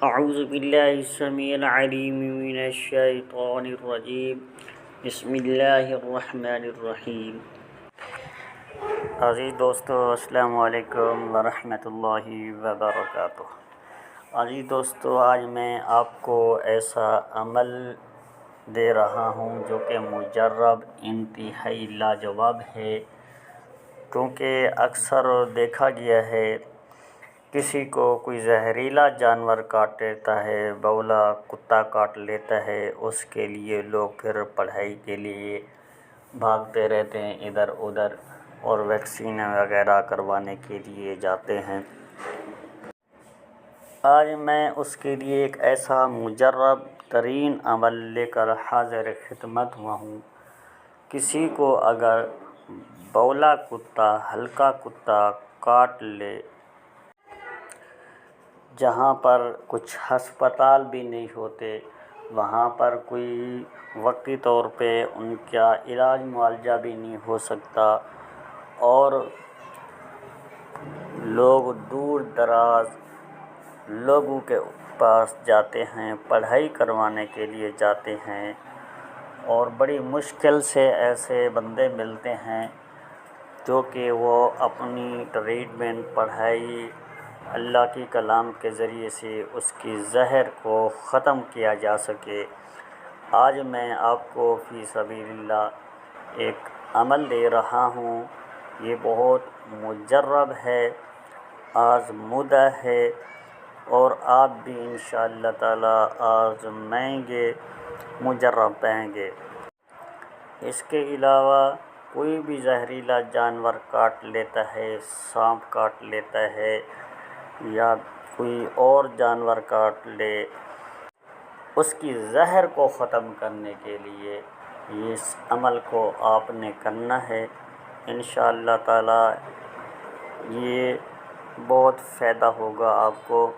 اعوذ باللہ السمیع العلیم من الشیطان الرجیم بسم اللہ الرحمن الرحیم۔ عزیز دوستو، السلام علیکم ورحمۃ اللہ وبرکاتہ۔ عزیز دوستو، آج میں آپ کو ایسا عمل دے رہا ہوں جو کہ مجرب انتہائی لاجواب ہے، کیونکہ اکثر دیکھا گیا ہے کسی کو کوئی زہریلا جانور کاٹ لیتا ہے، بولا کتا کاٹ لیتا ہے، اس کے لیے لوگ پھر پڑھائی کے لیے بھاگتے رہتے ہیں ادھر ادھر، اور ویکسین وغیرہ کروانے کے لیے جاتے ہیں۔ آج میں اس کے لیے ایک ایسا مجرب ترین عمل لے کر حاضر خدمت ہوا ہوں۔ کسی کو اگر بولا کتا، ہلکا کتا کاٹ لے، جہاں پر کچھ ہسپتال بھی نہیں ہوتے، وہاں پر کوئی وقتی طور پہ ان کا علاج معالجہ بھی نہیں ہو سکتا، اور لوگ دور دراز لوگوں کے پاس جاتے ہیں، پڑھائی کروانے کے لیے جاتے ہیں، اور بڑی مشکل سے ایسے بندے ملتے ہیں جو کہ وہ اپنی ٹریٹمنٹ، پڑھائی، اللہ کی کلام کے ذریعے سے اس کی زہر کو ختم کیا جا سکے۔ آج میں آپ کو فی سبیل اللہ ایک عمل دے رہا ہوں۔ یہ بہت مجرب ہے، آزمودہ ہے، اور آپ بھی انشاءاللہ تعالی آزمائیں گے، مجرب پائیں گے۔ اس کے علاوہ کوئی بھی زہریلا جانور کاٹ لیتا ہے، سانپ کاٹ لیتا ہے یا کوئی اور جانور کاٹ لے، اس کی زہر کو ختم کرنے کے لیے اس عمل کو آپ نے کرنا ہے۔ انشاءاللہ تعالی یہ بہت فائدہ ہوگا آپ کو۔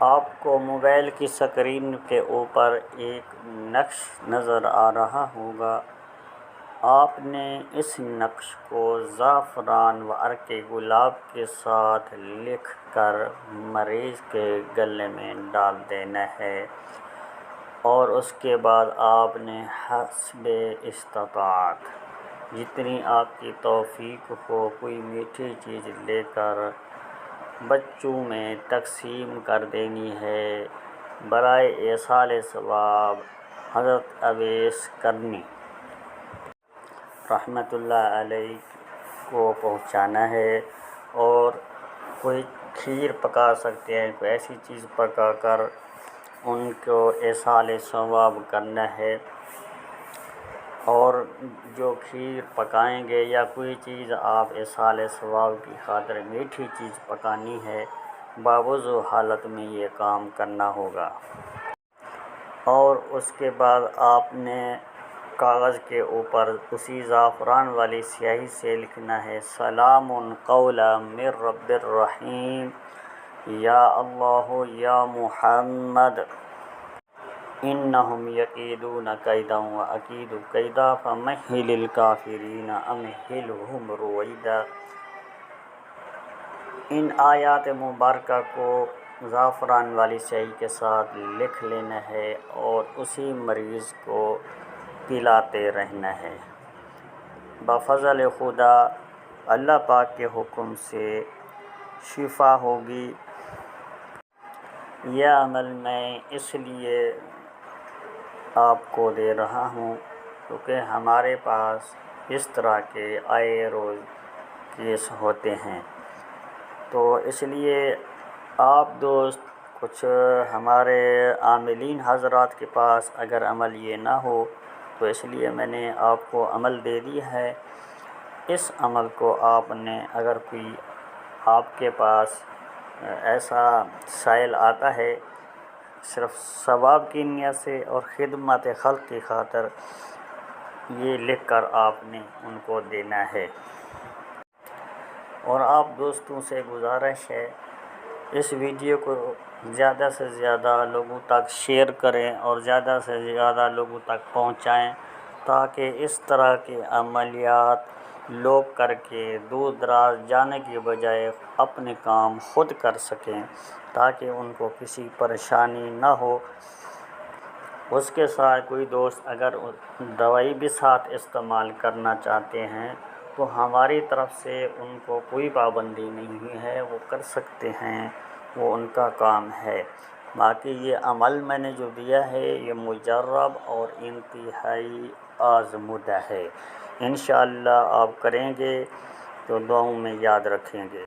آپ کو موبائل کی سکرین کے اوپر ایک نقش نظر آ رہا ہوگا۔ آپ نے اس نقش کو زعفران و عرق گلاب کے ساتھ لکھ کر مریض کے گلے میں ڈال دینا ہے، اور اس کے بعد آپ نے حسب استطاعت جتنی آپ کی توفیق ہو کوئی میٹھی چیز لے کر بچوں میں تقسیم کر دینی ہے، برائے ایصال ثواب حضرت اویس کرنی رحمۃ اللہ علیہ کو پہنچانا ہے۔ اور کوئی کھیر پکا سکتے ہیں، کوئی ایسی چیز پکا کر ان کو ایصال ثواب کرنا ہے، اور جو کھیر پکائیں گے یا کوئی چیز آپ ایصال ثواب کی خاطر میٹھی چیز پکانی ہے، باوضو حالت میں یہ کام کرنا ہوگا۔ اور اس کے بعد آپ نے کاغذ کے اوپر اسی زعفران والی سیاہی سے لکھنا ہے: سلام قولا من رب الرحیم، یا اللہ یا محمد انہم یکیدون کیدا واکید کیدا فمہل الکافرین امہلہم رویدا۔ ان آیات مبارکہ کو زعفران والی سیاہی کے ساتھ لکھ لینا ہے، اور اسی مریض کو پلاتے رہنا ہے۔ بفضل خدا اللہ پاک کے حکم سے شفا ہوگی۔ یہ عمل میں اس لیے آپ کو دے رہا ہوں کیونکہ ہمارے پاس اس طرح کے آئے روز کیس ہوتے ہیں، تو اس لیے آپ دوست کچھ ہمارے عاملین حضرات کے پاس اگر عمل یہ نہ ہو، تو اس لیے میں نے آپ کو عمل دے دی ہے۔ اس عمل کو آپ نے اگر کوئی آپ کے پاس ایسا سائل آتا ہے صرف ثواب کی نیت سے اور خدمت خلق کی خاطر، یہ لکھ کر آپ نے ان کو دینا ہے۔ اور آپ دوستوں سے گزارش ہے اس ویڈیو کو زیادہ سے زیادہ لوگوں تک شیئر کریں اور زیادہ سے زیادہ لوگوں تک پہنچائیں، تاکہ اس طرح کے عملیات لوگ کر کے دور دراز جانے کی بجائے اپنے کام خود کر سکیں، تاکہ ان کو کسی پریشانی نہ ہو۔ اس کے ساتھ کوئی دوست اگر دوائی بھی ساتھ استعمال کرنا چاہتے ہیں تو ہماری طرف سے ان کو کوئی پابندی نہیں ہے، وہ کر سکتے ہیں، وہ ان کا کام ہے۔ باقی یہ عمل میں نے جو دیا ہے یہ مجرب اور انتہائی آزمودہ ہے۔ انشاءاللہ آپ کریں گے تو دعاؤں میں یاد رکھیں گے۔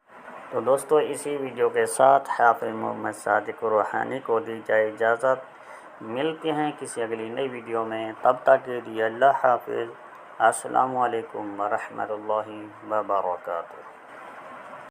تو دوستو اسی ویڈیو کے ساتھ حافظ محمد صادق روحانی کو دی جائے اجازت۔ ملتے ہیں کسی اگلی نئی ویڈیو میں، تب تک کے لیے اللہ حافظ۔ السلام علیکم ورحمۃ اللہ وبرکاتہ۔